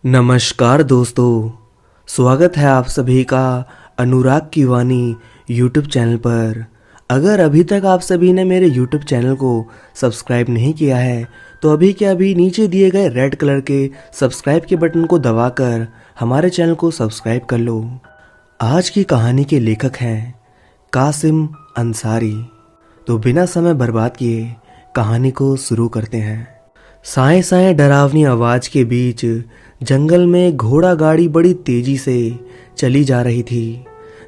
नमस्कार दोस्तों, स्वागत है आप सभी का अनुराग की वाणी यूट्यूब चैनल पर। अगर अभी तक आप सभी ने मेरे यूट्यूब चैनल को सब्सक्राइब नहीं किया है तो अभी के अभी नीचे दिए गए रेड कलर के सब्सक्राइब के बटन को दबाकर हमारे चैनल को सब्सक्राइब कर लो। आज की कहानी के लेखक हैं कासिम अंसारी। तो बिना समय बर्बाद किए कहानी को शुरू करते हैं। साए साए डरावनी आवाज के बीच जंगल में घोड़ा गाड़ी बड़ी तेजी से चली जा रही थी।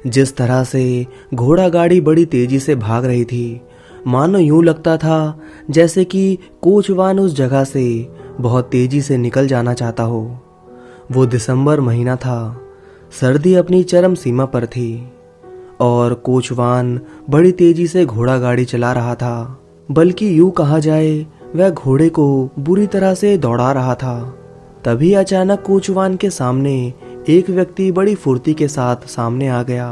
जिस तरह से घोड़ा गाड़ी बड़ी तेजी से भाग रही थी, मानो यूं लगता था जैसे कि कोचवान उस जगह से बहुत तेजी से निकल जाना चाहता हो। वो दिसंबर महीना था, सर्दी अपनी चरम सीमा पर थी और कोचवान बड़ी तेजी से घोड़ा गाड़ी चला रहा था। बल्कि यूं कहा जाए वह घोड़े को बुरी तरह से दौड़ा रहा था। तभी अचानक कोचवान के सामने एक व्यक्ति बड़ी फुर्ती के साथ सामने आ गया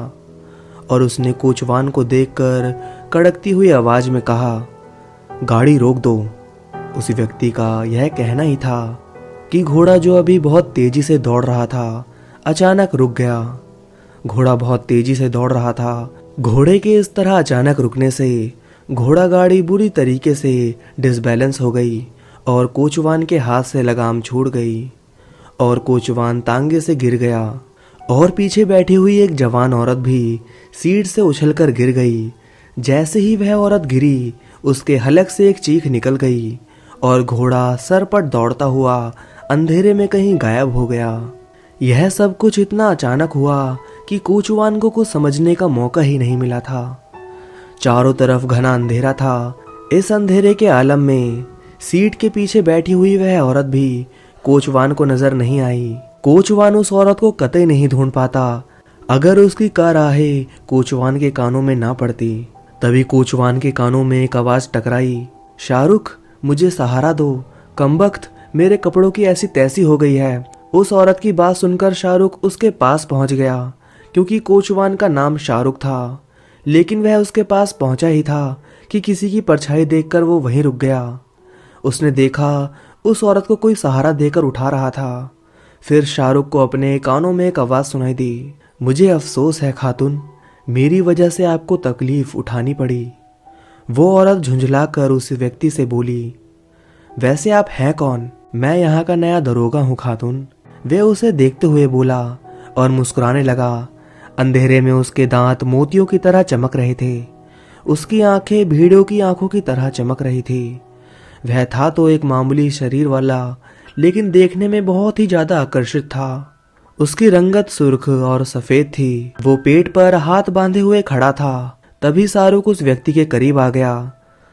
और उसने कोचवान को देखकर कड़कती हुई आवाज में कहा, गाड़ी रोक दो। उस व्यक्ति का यह कहना ही था कि घोड़ा जो अभी बहुत तेजी से दौड़ रहा था अचानक रुक गया। घोड़ा बहुत तेजी से दौड़ रहा था। घोड़े के इस तरह अचानक रुकने से घोड़ा गाड़ी बुरी तरीके से डिसबैलेंस हो गई और कोचवान के हाथ से लगाम छूट गई और कोचवान तांगे से गिर गया और पीछे बैठी हुई एक जवान औरत भी सीट से उछलकर गिर गई। जैसे ही वह औरत गिरी, उसके हलक से एक चीख निकल गई और घोड़ा सरपट दौड़ता हुआ अंधेरे में कहीं गायब हो गया। यह सब कुछ इतना अचानक हुआ कि कोचवान को कुछ समझने का मौका ही नहीं मिला था। चारों तरफ घना अंधेरा था। इस अंधेरे के आलम में सीट के पीछे बैठी हुई वह औरत भी कोचवान को नजर नहीं आई। कोचवान उस औरत को कतई नहीं ढूंढ पाता अगर उसकी राहें कोचवान के कानों में ना पड़ती। तभी कोचवान के कानों में एक आवाज टकराई, शाहरुख मुझे सहारा दो, कमबख्त मेरे कपड़ों की ऐसी तैसी हो गई है। उस औरत की बात सुनकर शाहरुख उसके पास पहुंच गया। क्योंकि कोचवान का नाम शाहरुख था, लेकिन वह उसके पास पहुंचा ही था कि किसी की परछाई देखकर वो वहीं रुक गया। उसने देखा उस औरत को कोई सहारा देकर उठा रहा था। फिर शाहरुख को अपने कानों में एक आवाज सुनाई दी, मुझे अफसोस है खातून, मेरी वजह से आपको तकलीफ उठानी पड़ी। वो औरत झुंझलाकर उस व्यक्ति से बोली, वैसे आप हैं कौन? मैं यहाँ का नया दरोगा हूँ खातून। वे उसे देखते हुए बोला और मुस्कुराने लगा। अंधेरे में उसके दांत मोतियों की तरह चमक रहे थे। उसकी आंखें भेड़ों की आंखों की तरह चमक रही थी। वह था तो एक मामूली शरीर वाला, लेकिन देखने में बहुत ही ज्यादा आकर्षित था। उसकी रंगत सुर्ख और सफेद थी। वो पेट पर हाथ बांधे हुए खड़ा था। तभी शाहरुख उस व्यक्ति के करीब आ गया।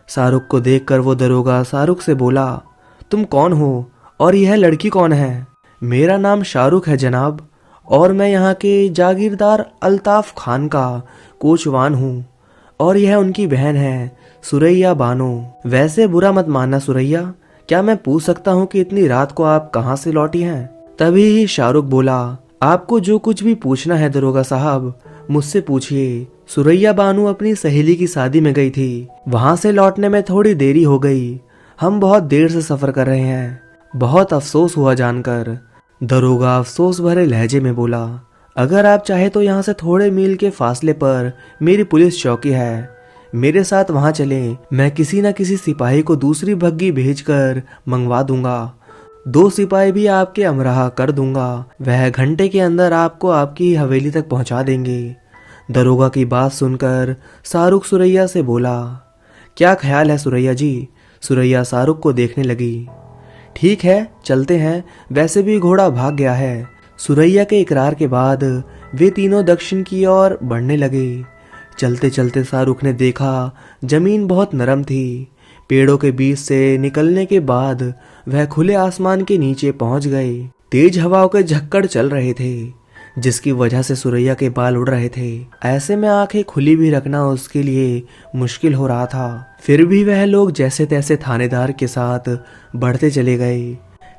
शाहरुख को देखकर वो दरोगा शाहरुख से बोला, तुम कौन हो और यह लड़की कौन है? मेरा नाम शाहरुख है जनाब, और मैं यहाँ के जागीरदार अल्ताफ खान का कोचवान हूँ और यह उनकी बहन है सुरैया बानो। वैसे बुरा मत मानना सुरैया, क्या मैं पूछ सकता हूँ कि इतनी रात को आप कहाँ से लौटी हैं? तभी ही शाहरुख बोला, आपको जो कुछ भी पूछना है दरोगा साहब मुझसे पूछिए। सुरैया बानो अपनी सहेली की शादी में गई थी, वहां से लौटने में थोड़ी देरी हो गई। हम बहुत देर से सफर कर रहे हैं, बहुत अफसोस हुआ जानकर। दरोगा अफसोस भरे लहजे में बोला, अगर आप चाहे तो यहाँ से थोड़े मील के फासले पर मेरी पुलिस चौकी है, मेरे साथ वहां चलें। मैं किसी न किसी सिपाही को दूसरी बग्घी भेजकर मंगवा दूंगा। 2 सिपाही भी आपके अमराह कर दूंगा। वह घंटे के अंदर आपको आपकी हवेली तक पहुंचा देंगे। दरोगा की बात सुनकर शाहरुख सुरैया से बोला, क्या ख्याल है सुरैया जी? सुरैया शाहरुख को देखने लगी। ठीक है चलते हैं, वैसे भी घोड़ा भाग गया है। सुरैया के इकरार के बाद वे तीनों दक्षिण की ओर बढ़ने लगे। चलते चलते शाहरुख ने देखा जमीन बहुत नरम थी। पेड़ों के बीच से निकलने के बाद वह खुले आसमान के नीचे पहुंच गए। तेज हवाओं के झक्कड़ चल रहे थे, जिसकी वजह से सुरैया के बाल उड़ रहे थे। ऐसे में आंखें खुली भी रखना उसके लिए मुश्किल हो रहा था। फिर भी वह लोग जैसे तैसे थानेदार के साथ बढ़ते चले गए।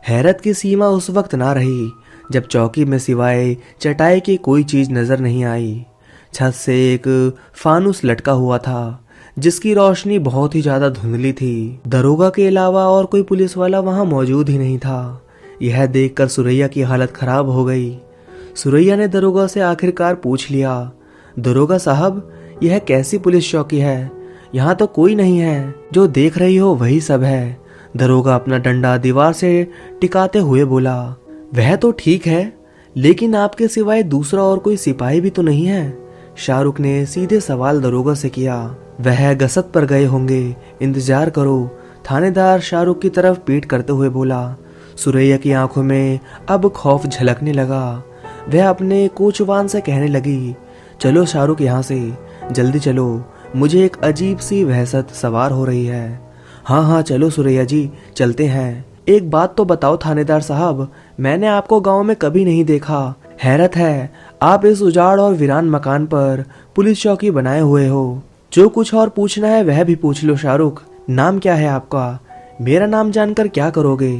हैरत की सीमा उस वक्त ना रही जब चौकी में सिवाय चटाई की कोई चीज नजर नहीं आई। छत से एक फानुस लटका हुआ था, जिसकी रोशनी बहुत ही ज्यादा धुंधली थी। दरोगा के अलावा और कोई पुलिस वाला वहां मौजूद ही नहीं था। यह देखकर सुरैया की हालत खराब हो गई। सुरैया ने दरोगा से आखिरकार पूछ लिया, दरोगा साहब, यह कैसी पुलिस चौकी है? यहाँ तो कोई नहीं है, जो देख रही हो वही सब है। दरोगा अपना डंडा दीवार से टिकाते हुए बोला, वह तो ठीक है, लेकिन आपके सिवाय दूसरा और कोई सिपाही भी तो नहीं है? शाहरुख ने सीधे सवाल दरोगा से किया। वह गसत पर गए होंगे, इंतजार करो, थानेदार शाहरुख की तरफ पीठ करते हुए बोला। सुरैया की आंखों में अब खौफ झलकने लगा। वह अपने कोचवान से कहने लगी, चलो शाहरुख, यहाँ से जल्दी चलो, मुझे एक अजीब सी वहशत सवार हो रही है। हाँ हाँ चलो सुरैया जी, चलते हैं। एक बात तो बताओ थानेदार साहब, मैंने आपको गांव में कभी नहीं देखा। हैरत है, आप इस उजाड़ और वीरान मकान पर पुलिस चौकी बनाए हुए हो। जो कुछ और पूछना है वह भी पूछ लो। शाहरुख, नाम क्या है आपका? मेरा नाम जानकर क्या करोगे?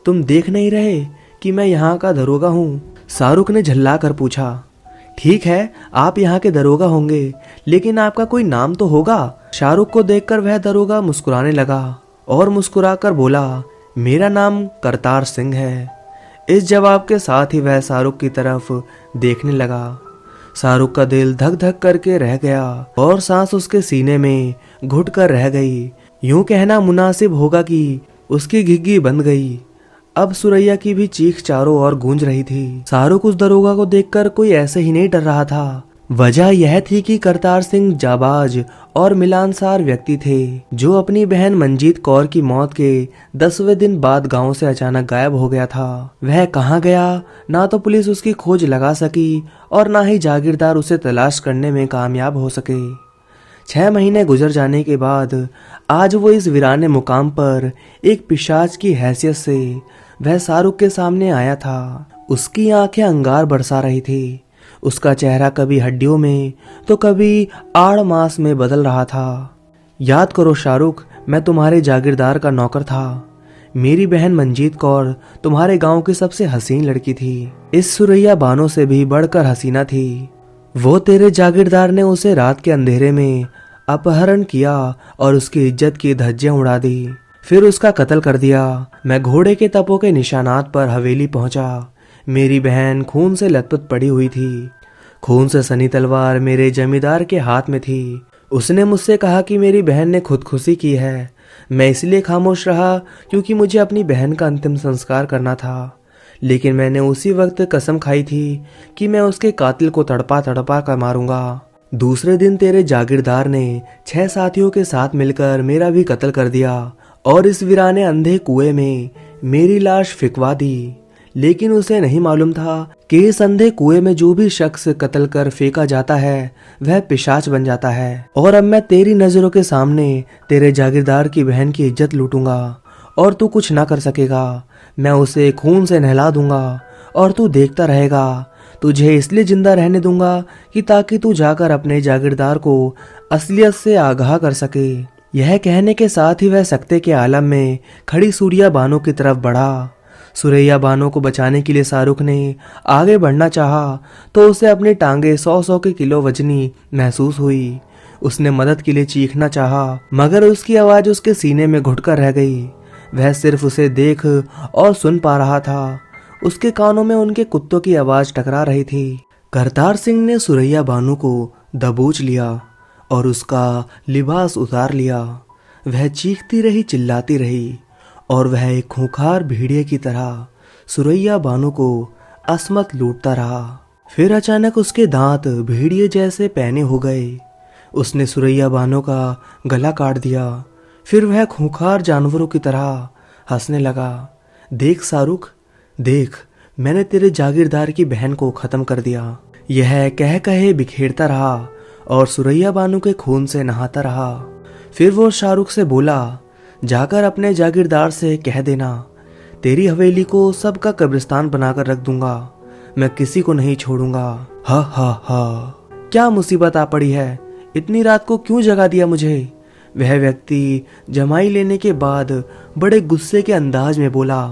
तुम देख नहीं रहे कि मैं यहाँ का दरोगा हूँ? शाहरुख ने झल्ला कर पूछा। ठीक है, आप यहाँ के दरोगा होंगे, लेकिन आपका कोई नाम तो होगा। शाहरुख को देखकर वह दरोगा मुस्कुराने लगा और मुस्कुराकर बोला, मेरा नाम करतार सिंह है। इस जवाब के साथ ही वह शाहरुख की तरफ देखने लगा। शाहरुख का दिल धक धक करके रह गया और सांस उसके सीने में घुट कर रह गई। यूं कहना मुनासिब होगा कि उसकी घिघी बंद गई। अब सुरैया की भी चीख चारों ओर गूंज रही थी। शाहरुख उस दरोगा को देखकर कोई ऐसे ही नहीं डर रहा था। वजह यह थी कि करतार सिंह जाबाज और मिलानसार व्यक्ति थे, जो अपनी बहन मंजीत कौर की मौत के 10वें दिन बाद गांव से अचानक गायब हो गया था। वह कहाँ गया, ना तो पुलिस उसकी खोज लगा सकी और ना ही जागीरदार उसे तलाश करने में कामयाब हो सके। 6 महीने गुजर जाने के बाद आज वो इस वीराने मुकाम पर एक पिशाच की हैसियत से वह शाहरुख के सामने आया था। उसकी आंखें अंगार बरसा रही थी। उसका चेहरा कभी हड्डियों में तो कभी आड़ मांस में बदल रहा था। याद करो शाहरुख, मैं तुम्हारे जागीरदार का नौकर था। मेरी बहन मंजीत कौर तुम्हारे गांव की सबसे हसीन लड़की थी। इस सुरैया बानो से भी बढ़कर हसीना थी। वो तेरे जागीरदार ने उसे रात के अंधेरे में अपहरण किया और उसकी इज्जत की धज्जियां उड़ा दी, फिर उसका कत्ल कर दिया। मैं घोड़े के तपों के निशानात पर हवेली पहुंचा। मेरी बहन खून से लथपथ पड़ी हुई थी। खून से सनी तलवार मेरे जमींदार के हाथ में थी। उसने मुझसे कहा कि मेरी बहन ने खुदकुशी की है। मैं इसलिए खामोश रहा क्योंकि मुझे अपनी बहन का अंतिम संस्कार करना था, लेकिन मैंने उसी वक्त कसम खाई थी कि मैं उसके कातिल को तड़पा तड़पा कर मारूंगा। दूसरे दिन तेरे जागीरदार ने 6 साथियों के साथ मिलकर मेरा भी कत्ल कर दिया और इस वीराने अंधे कुएं में मेरी लाश फिकवा दी। लेकिन उसे नहीं मालूम था कि इस अंधे कुएं में जो भी शख्स कत्ल कर फेंका जाता है वह पिशाच बन जाता है। और अब मैं तेरी नजरों के सामने तेरे जागीरदार की बहन की इज्जत लूटूंगा और तू कुछ ना कर सकेगा। मैं उसे खून से नहला दूंगा और तू देखता रहेगा। तुझे इसलिए जिंदा रहने दूंगा कि ताकि तू जाकर अपने जागीरदार को असलियत से आगाह कर सके। यह कहने के साथ ही वह सकते के आलम में खड़ी सूर्या बानो की तरफ बढ़ा। सुरैया बानो को बचाने के लिए शाहरुख ने आगे बढ़ना चाहा तो उसे अपनी टांगे 100 के किलो वजनी महसूस हुई। उसने मदद के लिए चीखना चाहा, मगर उसकी आवाज उसके सीने में घुटकर रह गई। वह सिर्फ उसे देख और सुन पा रहा था। उसके कानों में उनके कुत्तों की आवाज टकरा रही थी। करतार सिंह ने सुरैया बानो को दबोच लिया और उसका लिबास उतार लिया। वह चीखती रही, चिल्लाती रही और वह एक खूंखार भेड़िए की तरह सुरैया बानो को असमत लूटता रहा। फिर अचानक उसके दांत भेड़िए जैसे पैने हो गए। उसने सुरैया बानो का गला काट दिया। फिर वह खूंखार जानवरों की तरह हंसने लगा। देख शाहरुख, देख, मैंने तेरे जागीरदार की बहन को खत्म कर दिया। यह कह कहे बिखेरता रहा और सुरैया बानो के खून से नहाता रहा। फिर वो शाहरुख से बोला, जाकर अपने जागीरदार से कह देना, तेरी हवेली को सबका कब्रिस्तान बनाकर रख दूंगा। मैं किसी को नहीं छोड़ूंगा। हा हा हा, क्या मुसीबत आ पड़ी है? इतनी रात को क्यों जगा दिया मुझे? वह व्यक्ति जमाई लेने के बाद बड़े गुस्से के अंदाज में बोला।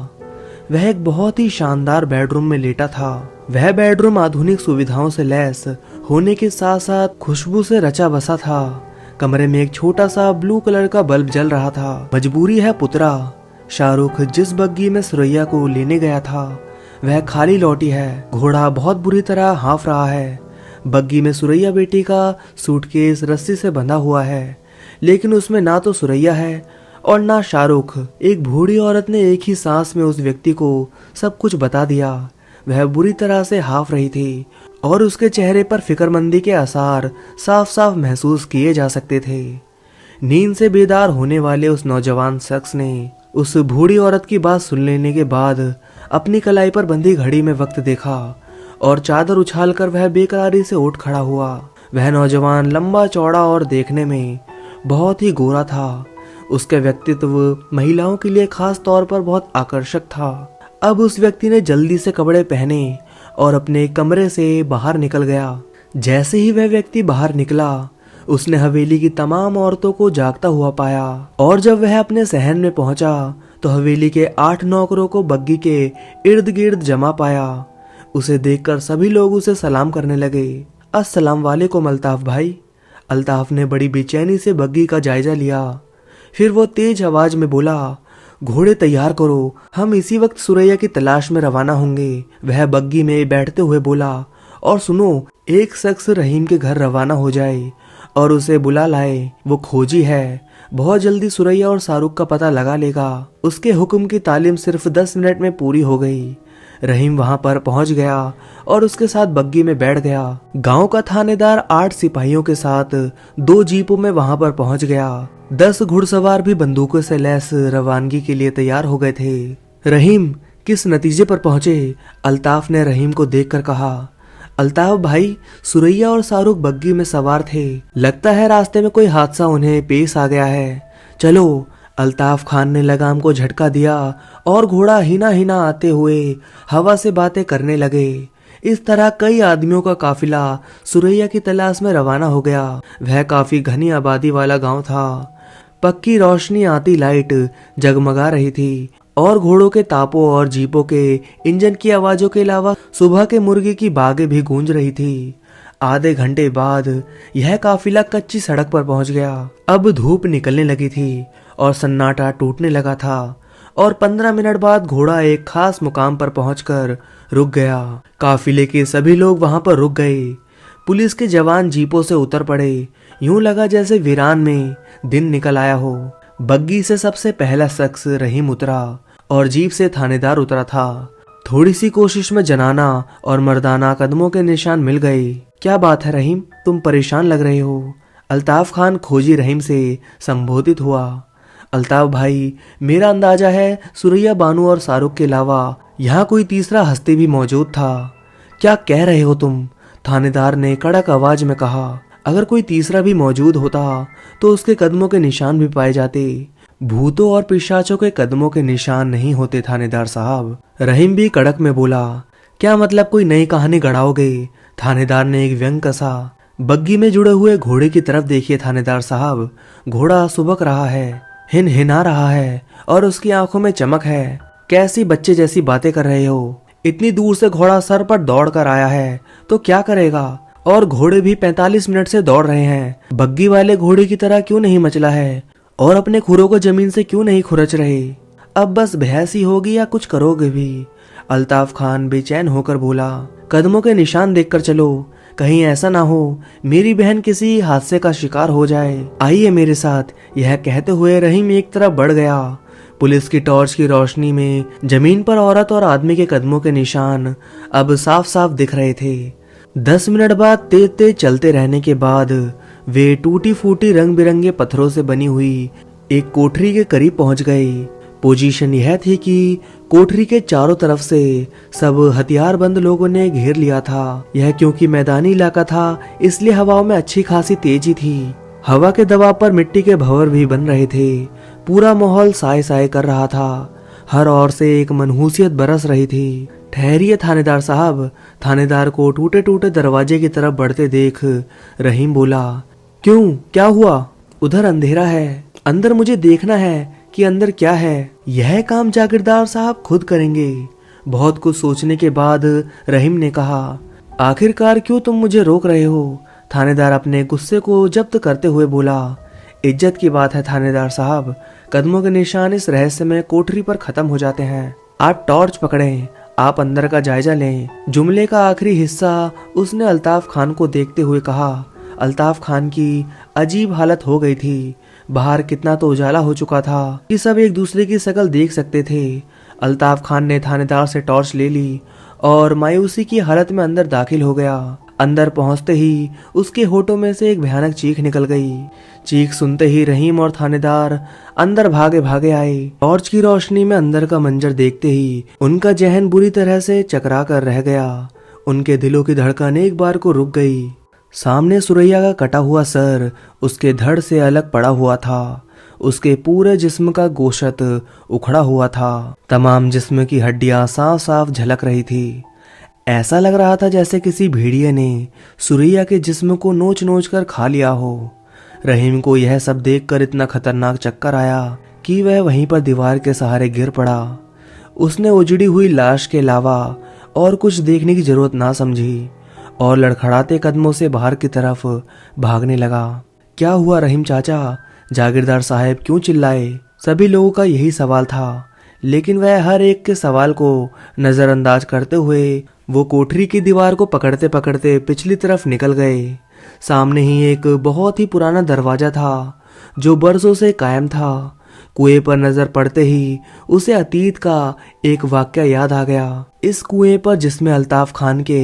वह एक बहुत ही शानदार बेडरूम में लेटा था। वह बेडरूम आधुनिक सुविधाओं से लैस होने के साथ साथ खुशबू से रचा बसा था। कमरे में एक छोटा सा ब्लू कलर का बल्ब जल रहा था। मजबूरी है पुत्रा, शाहरुख जिस बग्गी में सुरैया को लेने गया था वह खाली लौटी है। घोड़ा बहुत बुरी तरह हाँफ रहा है। बग्गी में सुरैया बेटी का सूटकेस रस्सी से बंधा हुआ है, लेकिन उसमें ना तो सुरैया है और ना शाहरुख। एक बूढ़ी औरत ने एक ही सांस में उस व्यक्ति को सब कुछ बता दिया। वह बुरी तरह से हाँफ रही थी और उसके चेहरे पर फिक्रमंदी के आसार साफ साफ महसूस किए जा सकते थे। नींद से बेदार होने वाले उस नौजवान शख्स ने उस बूढ़ी औरत की बात सुन लेने के बाद अपनी कलाई पर बंधी घड़ी में वक्त देखा और चादर उछालकर वह बेकरारी से उठ खड़ा हुआ। वह नौजवान लंबा चौड़ा और देखने में बहुत ही गोरा था। उसका व्यक्तित्व महिलाओं के लिए खास तौर पर बहुत आकर्षक था। अब उस व्यक्ति ने जल्दी से कपड़े पहने और अपने कमरे से बाहर निकल गया। जैसे ही वह व्यक्ति बाहर निकला उसने हवेली की तमाम औरतों को जागता हुआ पाया और जब वह अपने सहन में पहुंचा तो हवेली के 8 नौकरों को बग्गी के इर्द गिर्द जमा पाया। उसे देखकर सभी लोग उसे सलाम करने लगे। अस्सलाम वालेकुम अल्ताफ भाई। अल्ताफ ने बड़ी बेचैनी से बग्गी का जायजा लिया। फिर वो तेज आवाज में बोला, घोड़े तैयार करो, हम इसी वक्त सुरैया की तलाश में रवाना होंगे। वह बग्गी में बैठते हुए बोला, और सुनो, एक शख्स रहीम के घर रवाना हो जाए और उसे बुला लाए। वो खोजी है, बहुत जल्दी सुरैया और शाहरुख का पता लगा लेगा। उसके हुक्म की तालीम सिर्फ 10 मिनट में पूरी हो गई। रहीम वहां पर पहुंच गया और उसके साथ बग्गी में बैठ गया। गांव का थानेदार 8 सिपाहियों के साथ 2 जीपों में वहां पर पहुंच गया। 10 घुड़सवार भी बंदूकों से लैस रवानगी के लिए तैयार हो गए थे। रहीम, किस नतीजे पर पहुंचे? अल्ताफ ने रहीम को देखकर कहा। अल्ताफ भाई, सुरैया और शाहरुख बग्गी में सवार थे। लगता है रास्ते में कोई हादसा उन्हें पेश आ गया है। चलो। अल्ताफ खान ने लगाम को झटका दिया और घोड़ा हिना हिना आते हुए हवा से बातें करने लगे। इस तरह कई आदमियों का काफिला सुरैया की तलाश में रवाना हो गया। वह काफी घनी आबादी वाला गांव था। पक्की रोशनी आती लाइट जगमगा रही थी और घोड़ों के तापों और जीपों के इंजन की आवाजों के अलावा सुबह के मुर्गे की बागें भी गूंज रही थी। आधे घंटे बाद यह काफिला कच्ची सड़क पर पहुंच गया। अब धूप निकलने लगी थी और सन्नाटा टूटने लगा था और 15 मिनट बाद घोड़ा एक खास मुकाम पर पहुंचकर रुक गया। काफिले के सभी लोग वहां पर रुक गए। पुलिस के जवान जीपों से उतर पड़े। यूं लगा जैसे वीरान में दिन निकल आया हो। बग्गी से सबसे पहला शख्स रहीम उतरा और जीप से थानेदार उतरा था। थोड़ी सी कोशिश में जनाना और मर्दाना कदमों के निशान मिल गए। क्या बात है रहीम, तुम परेशान लग रहे हो? अल्ताफ खान खोजी रहीम से संबोधित हुआ। अल्ताफ भाई, मेरा अंदाजा है सुरैया बानू और शाहरुख के अलावा यहाँ कोई तीसरा हस्ती भी मौजूद था। क्या कह रहे हो तुम? थानेदार ने कड़क आवाज में कहा। अगर कोई तीसरा भी मौजूद होता तो उसके कदमों के निशान भी पाए जाते। भूतों और पिशाचों के कदमों के निशान नहीं होते थानेदार साहब। रहीम भी कड़क में बोला। क्या मतलब कोई नई कहानी गढ़ाओगे? थानेदार ने एक व्यंग कसा। बग्गी में जुड़े हुए घोड़े की तरफ देखिए थानेदार साहब। घोड़ा सुबक रहा है, हिना रहा है और उसकी आंखों में चमक है। कैसी बच्चे जैसी बातें कर रहे हो? इतनी दूर से घोड़ा सर पर दौड़ कर आया है तो क्या करेगा? और घोड़े भी 45 मिनट से दौड़ रहे हैं। बग्गी वाले घोड़े की तरह क्यों नहीं मचला है और अपने खुरों को जमीन से क्यों नहीं खुरच रहे? अब बस बहस ही होगी या कुछ करोगे भी? अल्ताफ खान बेचैन होकर बोला। कदमों के निशान देखकर चलो, कहीं ऐसा ना हो मेरी बहन किसी हादसे का शिकार हो जाए। आइए मेरे साथ। यह कहते हुए रहीम एक तरफ बढ़ गया। पुलिस की टॉर्च की रोशनी में जमीन पर औरत और आदमी के कदमों के निशान अब साफ साफ दिख रहे थे। 10 मिनट बाद तेज तेज चलते रहने के बाद वे टूटी फूटी रंग बिरंगे पत्थरों से बनी हुई एक कोठरी के करीब पहुंच गए। पोजीशन यह थी कि कोठरी के चारों तरफ से सब हथियारबंद लोगों ने घेर लिया था। यह क्योंकि मैदानी इलाका था इसलिए हवाओं में अच्छी खासी तेजी थी। हवा के दबाव पर मिट्टी के भंवर भी बन रहे थे। पूरा माहौल साए साए कर रहा था। हर ओर से एक मनहूसियत बरस रही थी। ठहरिए थानेदार साहब। थानेदार को टूटे टूटे दरवाजे की तरफ बढ़ते देख रहीम बोला। क्यों, क्या हुआ? उधर अंधेरा है, अंदर मुझे देखना है कि अंदर क्या है। यह काम जागीरदार साहब खुद करेंगे। बहुत कुछ सोचने के बाद रहीम ने कहा। आखिरकार क्यों तुम मुझे रोक रहे हो? थानेदार अपने गुस्से को जब्त करते हुए बोला। इज्जत की बात है थानेदार साहब, कदमों के निशान इस रहस्यमय कोठरी पर खत्म हो जाते हैं। आप टॉर्च पकड़ें, आप अंदर का जायजा लें। जुमले का आखिरी हिस्सा उसने अल्ताफ खान को देखते हुए कहा। अल्ताफ खान की अजीब हालत हो गई थी। बाहर कितना तो उजाला हो चुका था कि सब एक दूसरे की शक्ल देख सकते थे। अल्ताफ खान ने थानेदार से टॉर्च ले ली और मायूसी की हालत में अंदर दाखिल हो गया। अंदर पहुंचते ही उसके होठों में से एक भयानक चीख निकल गई। चीख सुनते ही रहीम और थानेदार अंदर भागे भागे आए। टॉर्च की रोशनी में अंदर का मंजर देखते ही उनका जहन बुरी तरह से चकरा कर रह गया। उनके दिलों की धड़कन एक बार को रुक गई। सामने सुरैया का कटा हुआ सर उसके धड़ से अलग पड़ा हुआ था। उसके पूरे जिस्म का गोशत उखड़ा हुआ था। तमाम जिस्म की हड्डियां साफ साफ झलक रही थी। ऐसा लग रहा था जैसे किसी भेड़िए ने सुरैया के जिस्म को नोच नोच कर खा लिया हो। रहीम को यह सब देखकर इतना खतरनाक चक्कर आया कि वह वहीं पर दीवार के सहारे गिर पड़ा। उसने उजड़ी हुई लाश के अलावा और कुछ देखने की जरूरत ना समझी और लड़खड़ाते कदमों से बाहर की तरफ भागने लगा। क्या हुआ रहीम चाचा? जागीरदार साहब क्यों चिल्लाए? सभी लोगों का यही सवाल था, लेकिन वह हर एक के सवाल को नजरअंदाज करते हुए वो कोठरी की दीवार को पकड़ते पकड़ते पिछली तरफ निकल गए। सामने ही एक बहुत ही पुराना दरवाजा था जो बरसों से कायम था। कुएं पर नजर पड़ते ही उसे अतीत का एक वाकया याद आ गया। इस कुएं पर जिसमें अल्ताफ खान के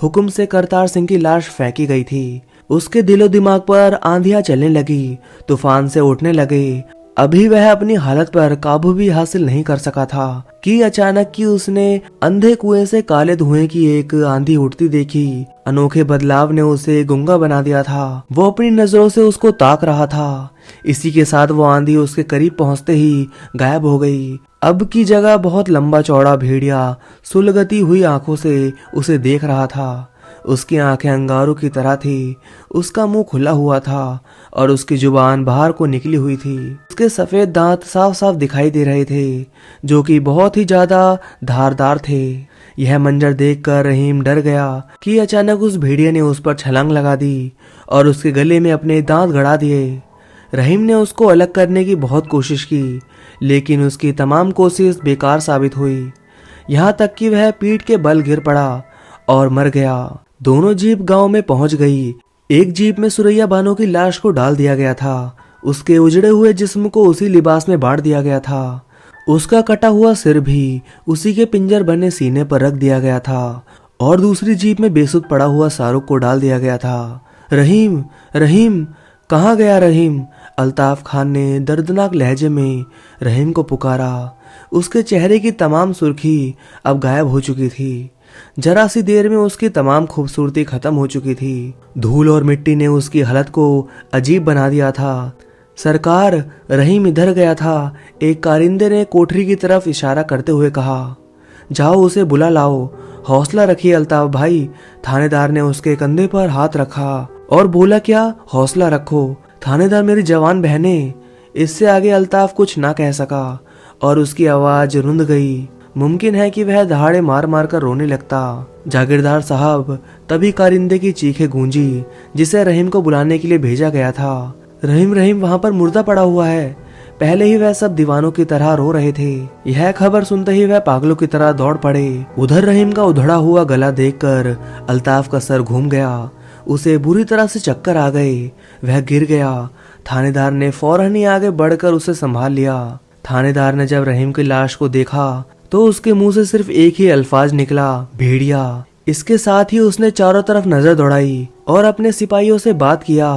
हुक्म से करतार सिंह की लाश फेंकी गई थी, उसके दिलो दिमाग पर आंधियां चलने लगी, तूफान से उठने लगे। अभी वह अपनी हालत पर काबू भी हासिल नहीं कर सका था कि अचानक की उसने अंधे कुएं से काले धुएं की एक आंधी उठती देखी। अनोखे बदलाव ने उसे गूंगा बना दिया था। वो अपनी नजरों से उसको ताक रहा था। इसी के साथ वो आंधी उसके करीब पहुंचते ही गायब हो गई। अब की जगह बहुत लंबा चौड़ा भेड़िया सुलगती हुई आंखों से उसे देख रहा था। उसकी आंखें अंगारों की तरह थी। उसका मुंह खुला हुआ था और उसकी जुबान बाहर को निकली हुई थी। उसके सफेद दांत साफ साफ दिखाई दे रहे थे, जो कि बहुत ही ज्यादा धारदार थे। यह मंजर देखकर रहीम डर गया कि अचानक उस भेड़िए ने उस पर छलांग लगा दी और उसके गले में अपने दांत गड़ा दिए। रहीम ने उसको अलग करने की बहुत कोशिश की, लेकिन उसकी तमाम कोशिश बेकार साबित हुई। यहाँ तक कि वह पीठ के बल गिर पड़ा और मर गया। दोनों जीप गांव में पहुंच गई। एक जीप में सुरैया बानो की लाश को डाल दिया गया था। उसके उजड़े हुए जिस्म को उसी लिबास में बांट दिया गया था। उसका कटा हुआ सिर भी उसी के पिंजर बने सीने पर रख दिया गया था और दूसरी जीप में बेसुध पड़ा हुआ शाहरुख को डाल दिया गया था। रहीम, रहीम, कहाँ गया रहीम? अल्ताफ खान ने दर्दनाक लहजे में रहीम को पुकारा। उसके चेहरे की तमाम सुर्खी अब गायब हो चुकी थी। जरा सी देर में उसकी तमाम खूबसूरती खत्म हो चुकी थी। धूल और मिट्टी ने उसकी हालत को अजीब बना दिया था। सरकार, रहीम इधर गया था। एक कारिंदे ने कोठरी की तरफ इशारा करते हुए कहा। जाओ उसे बुला लाओ। हौसला रखिए अल्ताफ भाई। थानेदार ने उसके कंधे पर हाथ रखा और बोला, क्या हौसला रखो थानेदार मेरी जवान बहने। इससे आगे अल्ताफ कुछ ना कह सका और उसकी आवाज रुंध गई। मुमकिन है कि वह दहाड़े मार मार कर रोने लगता। जागीरदार साहब, तभी कारिंदे की चीखें गूंजी जिसे रहीम को बुलाने के लिए भेजा गया था। रहीम, रहीम वहां पर मुर्दा पड़ा हुआ है। पहले ही वह सब दीवानों की तरह रो रहे थे। यह खबर सुनते ही वह पागलों की तरह दौड़ पड़े। उधर रहीम का उधड़ा हुआ गला देखकर अल्ताफ का सर घूम गया। उसे बुरी तरह से चक्कर आ गए। वह गिर गया। थानेदार ने फौरन ही आगे बढ़कर उसे संभाल लिया। थानेदार ने जब रहीम की लाश को देखा तो उसके मुंह से सिर्फ एक ही अल्फाज निकला, भेड़िया। इसके साथ ही उसने चारों तरफ नजर दौड़ाई और अपने सिपाहियों से बात किया,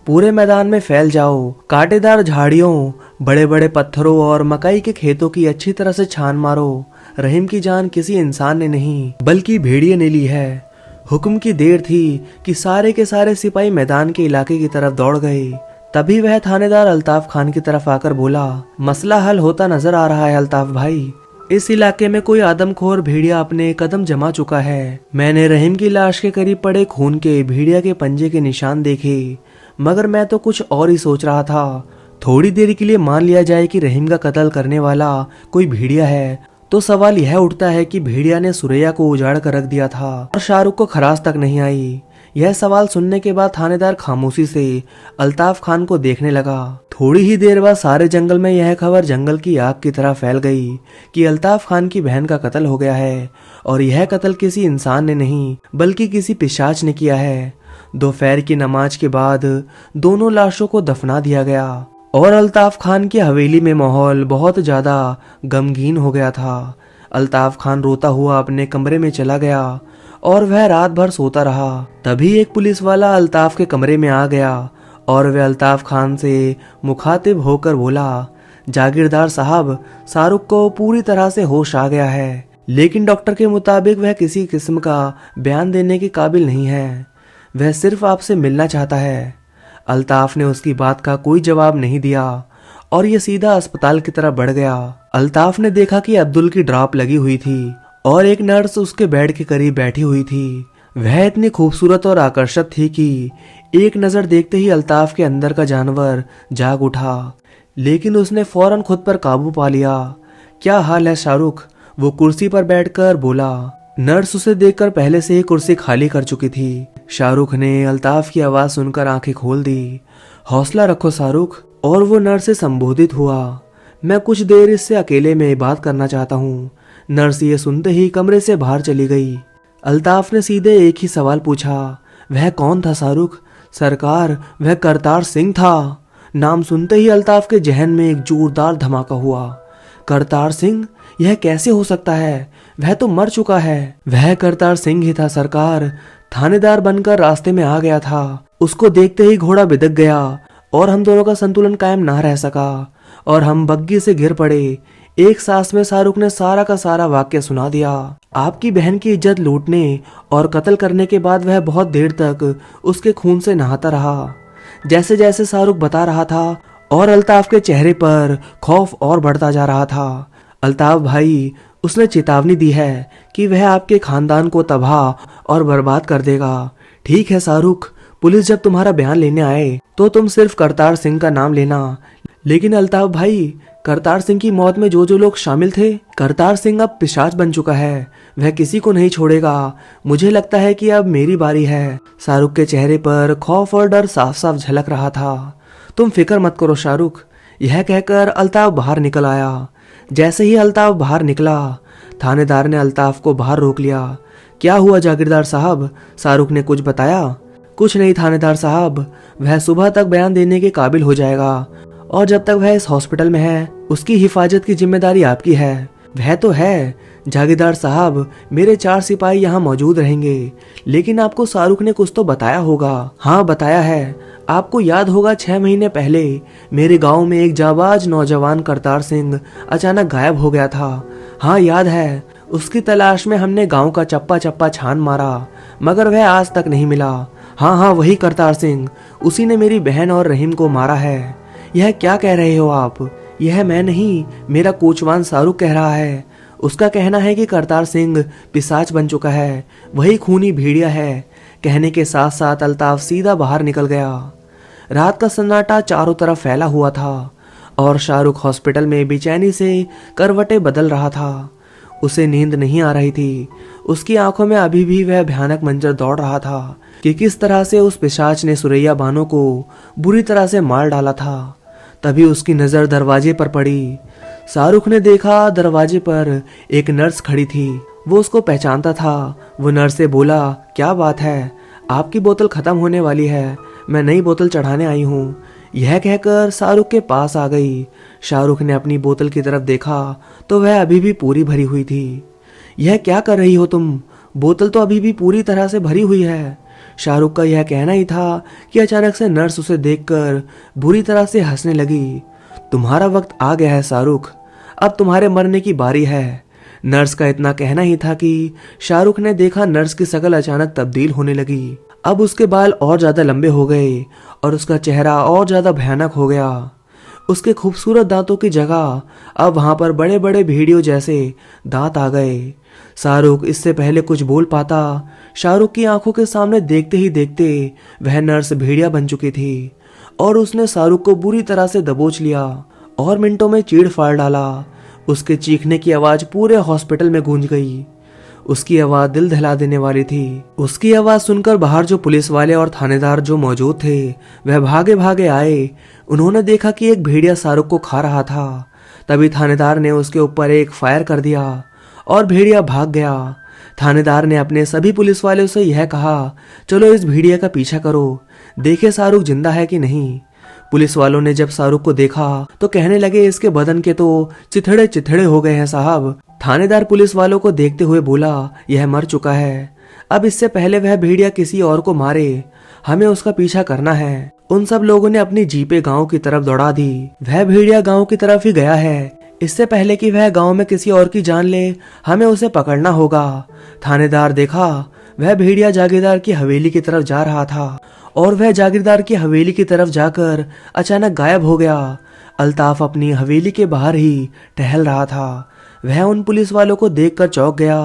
पूरे मैदान में फैल जाओ, कांटेदार झाड़ियों, बड़े बड़े पत्थरों और मकई के खेतों की अच्छी तरह से छान मारो। रहीम की जान किसी इंसान ने नहीं बल्कि भेड़िए ने ली है। हुक्म की देर थी कि सारे के सारे सिपाही मैदान के इलाके की तरफ दौड़ गए। तभी वह थानेदार अल्ताफ खान की तरफ आकर बोला, मसला हल होता नजर आ रहा है अल्ताफ भाई। इस इलाके में कोई आदमखोर भेड़िया अपने कदम जमा चुका है। मैंने रहीम की लाश के करीब पड़े खून के भेड़िया के पंजे के निशान देखे, मगर मैं तो कुछ और ही सोच रहा था। थोड़ी देर के लिए मान लिया जाए कि रहीम का कत्ल करने वाला कोई भेड़िया है, तो सवाल यह उठता है कि भेड़िया ने सुरैया को उजाड़ कर रख दिया था और शाहरुख को खरास तक नहीं आई। यह सवाल सुनने के बाद थानेदार खामोशी से अल्ताफ खान को देखने लगा। थोड़ी ही देर बाद सारे जंगल में यह खबर जंगल की आग की तरह फैल गई कि अल्ताफ खान की बहन का कत्ल हो गया है और यह कत्ल किसी इंसान ने नहीं बल्कि किसी पिशाच ने किया है। दोपहर की नमाज के बाद दोनों लाशों को दफना दिया गया और अल्ताफ खान की हवेली में माहौल बहुत ज्यादा गमगीन हो गया था। अल्ताफ खान रोता हुआ अपने कमरे में चला गया और वह रात भर सोता रहा। तभी एक पुलिस वाला अल्ताफ के कमरे में आ गया और वह अल्ताफ खान से मुखातिब होकर बोला, जागीरदार साहब, शाहरुख को पूरी तरह से होश आ गया है, लेकिन डॉक्टर के मुताबिक वह किसी किस्म का बयान देने के काबिल नहीं है। वह सिर्फ आपसे मिलना चाहता है। अल्ताफ ने उसकी बात का कोई जवाब नहीं दिया और ये सीधा अस्पताल की तरफ बढ़ गया। अल्ताफ ने देखा कि अब्दुल की ड्रॉप लगी हुई थी और एक नर्स उसके बेड के करीब बैठी हुई थी। वह इतनी खूबसूरत और आकर्षक थी कि एक नजर देखते ही अल्ताफ के अंदर का जानवर जाग उठा, लेकिन उसने फौरन खुद पर काबू पा लिया। क्या हाल है शाहरुख? वो कुर्सी पर बैठकर बोला। नर्स उसे देखकर पहले से ही कुर्सी खाली कर चुकी थी। शाहरुख ने अल्ताफ की आवाज सुनकर आंखें खोल दी। हौसला रखो शाहरुख। और वो नर्स से संबोधित हुआ। मैं कुछ देर इससे अकेले में बात करना चाहता हूँ। नर्स ये सुनते ही कमरे से बाहर चली गई। अल्ताफ ने सीधे एक ही सवाल पूछा, वह कौन था शाहरुख? सरकार, वह करतार सिंह था। नाम सुनते ही अल्ताफ के जहन में एक जोरदार धमाका हुआ। करतार सिंह? यह कैसे हो सकता है? वह तो मर चुका है। वह करतार सिंह ही था सरकार। थानेदार बनकर रास्ते में आ गया था। उसको देखते ही घोड़ा बिदक गया और हम दोनों का संतुलन कायम ना रह सका और हम बग्गी से गिर पड़े। एक सांस में शाहरुख ने सारा का सारा वाक्य सुना दिया। आपकी बहन की इज्जत लूटने और कत्ल करने के बाद वह बहुत देर तक उसके खून से नहाता रहा। जैसे जैसे शाहरुख बता रहा था और अल्ताफ के चेहरे पर खौफ और बढ़ता जा रहा था। अल्ताफ भाई, उसने चेतावनी दी है कि वह आपके खानदान को तबाह और बर्बाद कर देगा। ठीक है शाहरुख, पुलिस जब तुम्हारा बयान लेने आए तो तुम सिर्फ करतार सिंह का नाम लेना, लेकिन अल्ताफ भाई, करतार सिंह की मौत में जो जो लोग शामिल थे, करतार सिंह अब पिशाच बन चुका है। वह किसी को नहीं छोड़ेगा। मुझे लगता है कि अब मेरी बारी है। शाहरुख के चेहरे पर खौफ और डर साफ साफ झलक रहा था। तुम फिक्र मत करो शाहरुख। यह कहकर अल्ताफ बाहर निकल आया। जैसे ही अल्ताफ बाहर निकला, थानेदार ने अल्ताफ को बाहर रोक लिया। क्या हुआ जागीरदार साहब? शाहरुख ने कुछ बताया? कुछ नहीं थानेदार साहब, वह सुबह तक बयान देने के काबिल हो जाएगा और जब तक वह इस हॉस्पिटल में है उसकी हिफाजत की जिम्मेदारी आपकी है। वह तो है जागीरदार साहब, मेरे 4 सिपाही यहाँ मौजूद रहेंगे, लेकिन आपको शाहरुख ने कुछ तो बताया होगा। हाँ बताया है। आपको याद होगा 6 महीने पहले मेरे गांव में एक जाबाज नौजवान करतार सिंह अचानक गायब हो गया था। हाँ याद है। उसकी तलाश में हमने गांव का चप्पा चप्पा छान मारा, मगर वह आज तक नहीं मिला। हाँ वही करतार सिंह, उसी ने मेरी बहन और रहीम को मारा है। यह क्या कह रहे हो आप? यह मैं नहीं, मेरा कोचवान शाहरुख कह रहा है। उसका कहना है कि करतार सिंह पिशाच बन चुका है, वही खूनी भेड़िया है। कहने के साथ साथ अल्ताफ सीधा बाहर निकल गया। रात का सन्नाटा चारों तरफ फैला हुआ था और शाहरुख हॉस्पिटल में बेचैनी से करवटें बदल रहा था। उसे नींद नहीं आ रही थी। उसकी आंखों में अभी भी वह भयानक मंजर दौड़ रहा था कि किस तरह से उस पिशाच ने सुरैया बानो को बुरी तरह से मार डाला था। तभी उसकी नजर दरवाजे पर पड़ी। शाहरुख ने देखा दरवाजे पर एक नर्स खड़ी थी। वो उसको पहचानता था। वो नर्स से बोला, क्या बात है? आपकी बोतल खत्म होने वाली है, मैं नई बोतल चढ़ाने आई हूँ। यह कहकर शाहरुख के पास आ गई। शाहरुख ने अपनी बोतल की तरफ देखा तो वह अभी भी पूरी भरी हुई थी। यह क्या कर रही हो तुम? बोतल तो अभी भी पूरी तरह से भरी हुई है। शाहरुख का यह कहना ही था कि अचानक से नर्स उसे देखकर बुरी तरह से हंसने लगी। तुम्हारा वक्त आ गया है शाहरुख, अब तुम्हारे मरने की बारी है। नर्स का इतना कहना ही था कि शाहरुख ने देखा नर्स की शक्ल अचानक तब्दील होने लगी। अब उसके बाल और ज्यादा लंबे हो गए और उसका चेहरा और ज्यादा भयानक हो गया। उसके खूबसूरत दांतों की जगह अब वहां पर बड़े बड़े भेड़ियों जैसे दांत आ गए। शाहरुख इससे पहले कुछ बोल पाता, शाहरुख की आंखों के सामने देखते ही देखते वह नर्स भेड़िया बन चुकी थी और उसने शाहरुख को बुरी तरह से दबोच लिया और मिनटों में चीड़ फाड़ डाला। उसके चीखने की आवाज पूरे हॉस्पिटल में गूंज गई। उसकी आवाज दिल दहला देने वाली थी। उसकी आवाज सुनकर बाहर जो पुलिस वाले और थानेदार जो मौजूद थे वह भागे भागे आए। उन्होंने देखा कि एक भेड़िया शाहरुख को खा रहा था। तभी थानेदार ने उसके ऊपर एक फायर कर दिया और भेड़िया भाग गया। थानेदार ने अपने सभी पुलिस वालों से यह कहा, चलो इस भेड़िया का पीछा करो, देखे शाहरुख जिंदा है कि नहीं। पुलिस वालों ने जब शाहरुख को देखा तो कहने लगे, इसके बदन के तो चिथड़े चिथड़े हो गए हैं साहब। थानेदार पुलिस वालों को देखते हुए बोला, यह मर चुका है। अब इससे पहले वह भेड़िया किसी और को मारे, हमें उसका पीछा करना है। उन सब लोगों ने अपनी जीपें गांव की तरफ दौड़ा दी। वह भेड़िया गांव की तरफ ही गया है। इससे पहले कि वह गांव में किसी और की जान ले, हमें उसे पकड़ना होगा। थानेदार देखा वह भेड़िया जागीरदार की हवेली की तरफ जा रहा था और वह जागीरदार की हवेली की तरफ जाकर अचानक गायब हो गया। अल्ताफ अपनी हवेली के बाहर ही टहल रहा था। वह उन पुलिस वालों को देखकर चौंक गया।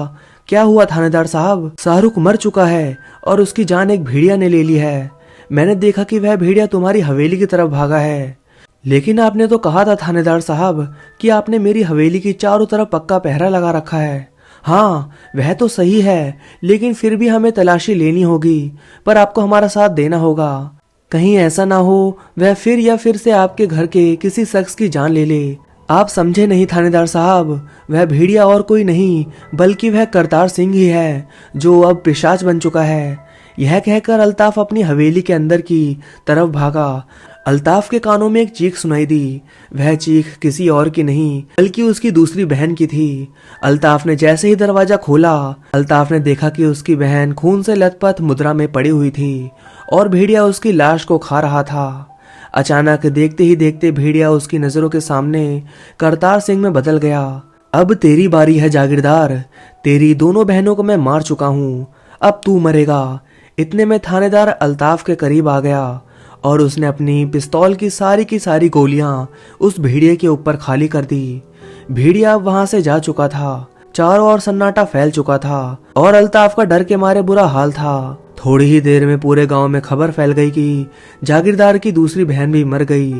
क्या हुआ थानेदार साहब? शाहरुख मर चुका है और उसकी जान एक भेड़िया ने ले ली है। मैंने देखा कि वह भेड़िया तुम्हारी हवेली की तरफ भागा है। लेकिन आपने तो कहा था थानेदार साहब कि आपने मेरी हवेली की चारों तरफ पक्का पहरा लगा रखा है। हाँ, वह तो सही है, लेकिन फिर भी हमें तलाशी लेनी होगी, पर आपको हमारा साथ देना होगा। कहीं ऐसा ना हो वह फिर से आपके घर के किसी शख्स की जान ले ले। आप समझे नहीं थानेदार साहब, वह भेड़िया और कोई नहीं बल्कि वह करतार सिंह ही है, जो अब पिशाच बन चुका है। यह कहकर अल्ताफ अपनी हवेली के अंदर की तरफ भागा। अल्ताफ के कानों में एक चीख सुनाई दी। वह चीख किसी और की नहीं बल्कि उसकी दूसरी बहन की थी। अल्ताफ ने जैसे ही दरवाजा खोला, अल्ताफ ने देखा कि उसकी बहन खून से लथपथ मुद्रा में पड़ी हुई थी और भेड़िया उसकी लाश को खा रहा था। अचानक देखते ही देखते भेड़िया उसकी नजरों के सामने करतार सिंह में बदल गया। अब तेरी बारी है जागीरदार, तेरी दोनों बहनों को मैं मार चुका हूँ, अब तू मरेगा। इतने में थानेदार अल्ताफ के करीब आ गया और उसने अपनी पिस्तौल की सारी गोलियां उस भेड़िए के ऊपर खाली कर दी। भेड़िया वहां से जा चुका था। चारों ओर सन्नाटा फैल चुका था और अल्ताफ का डर के मारे बुरा हाल था। थोड़ी ही देर में पूरे गांव में खबर फैल गई कि जागीरदार की दूसरी बहन भी मर गई।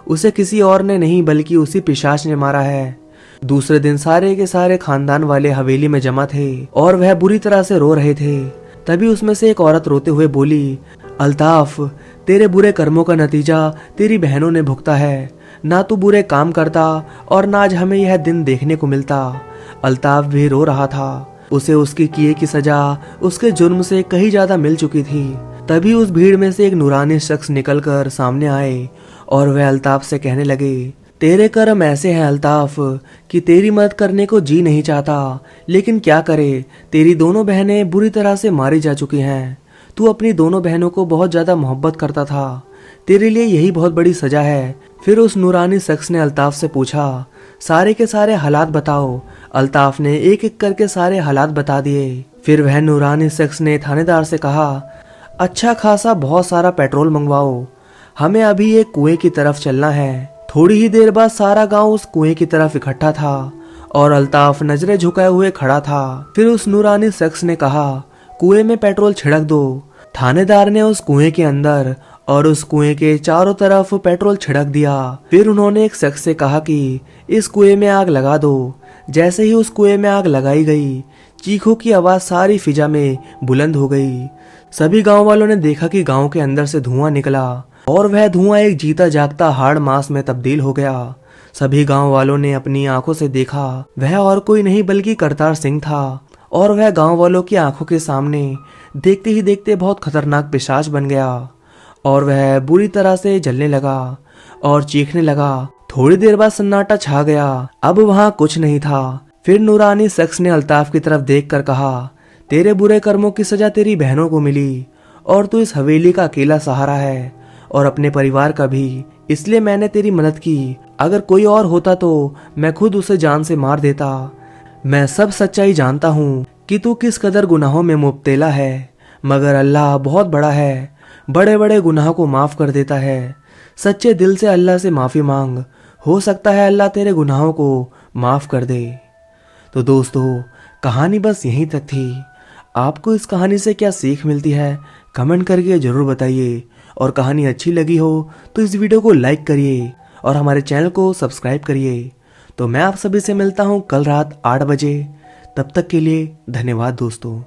उसे किसी और ने नहीं बल्कि उसी पिशाच ने मारा है। दूसरे दिन सारे के सारे खानदान वाले हवेली में जमा थे और वह बुरी तरह से रो रहे थे। तभी उसमें से एक औरत रोते हुए बोली, अल्ताफ, तेरे बुरे कर्मों का नतीजा तेरी बहनों ने भुगता है। ना तू बुरे काम करता और ना आज हमें यह दिन देखने को मिलता। अल्ताफ भी रो रहा था। उसे उसके किए की सजा उसके जुर्म से कहीं ज्यादा मिल चुकी थी। तभी उस भीड़ में से एक नूरानी शख्स निकलकर सामने आए और वह अल्ताफ से कहने लगे, तेरे कर्म ऐसे हैं अल्ताफ कि तेरी मदद करने को जी नहीं चाहता, लेकिन क्या करे, तेरी दोनों बहनें बुरी तरह से मारी जा चुकी हैं। तू अपनी दोनों बहनों को बहुत ज्यादा मोहब्बत करता था, तेरे लिए यही बहुत बड़ी सजा है। फिर उस नूरानी शख्स ने अल्ताफ से पूछा, सारे के सारे हालात बताओ। अल्ताफ ने एक एक करके सारे हालात बता दिए। फिर वह नूरानी शख्स ने थानेदार से कहा, अच्छा खासा बहुत सारा पेट्रोल मंगवाओ, हमें अभी एक कुएं की तरफ चलना है। थोड़ी ही देर बाद सारा गांव उस कुएं की तरफ इकट्ठा था और अल्ताफ नजरें झुकाए हुए खड़ा था। फिर उस नूरानी शख्स ने कहा, कुएं में पेट्रोल छिड़क दो। थानेदार ने उस कुएं के अंदर और उस कुएं के चारों तरफ पेट्रोल छिड़क दिया। फिर उन्होंने एक शख्स से कहा कि इस कुएं में आग लगा दो। जैसे ही उस कुएं में आग लगाई गई, चीखों की आवाज सारी फिजा में बुलंद हो गई। सभी गांव वालों ने देखा कि गांव के अंदर से धुआं निकला और वह धुआं एक जीता जागता हाड़ मांस में तब्दील हो गया। सभी गांव वालों ने अपनी आंखों से देखा, वह और कोई नहीं बल्कि करतार सिंह था और वह गांव वालों की आंखों के सामने देखते ही देखते बहुत खतरनाक पिशाच बन गया और वह बुरी तरह से जलने लगा और चीखने लगा। थोड़ी देर बाद सन्नाटा छा गया। अब वहां कुछ नहीं था। फिर नूरानी शख्स ने अल्ताफ की तरफ देखकर कहा, तेरे बुरे कर्मों की सजा तेरी बहनों को मिली और तू इस हवेली का अकेला सहारा है और अपने परिवार का भी, इसलिए मैंने तेरी मदद की। अगर कोई और होता तो मैं खुद उसे जान से मार देता। मैं सब सच्चाई जानता हूँ कि तू किस कदर गुनाहों में मुब्तला है, मगर अल्लाह बहुत बड़ा है, बड़े बड़े गुनाहों को माफ कर देता है। सच्चे दिल से अल्लाह से माफी मांग, हो सकता है अल्लाह तेरे गुनाहों को माफ कर दे। तो दोस्तों, कहानी बस यहीं तक थी। आपको इस कहानी से क्या सीख मिलती है कमेंट करके जरूर बताइए, और कहानी अच्छी लगी हो तो इस वीडियो को लाइक करिए और हमारे चैनल को सब्सक्राइब करिए। तो मैं आप सभी से मिलता हूँ कल रात 8 बजे। तब तक के लिए धन्यवाद दोस्तों।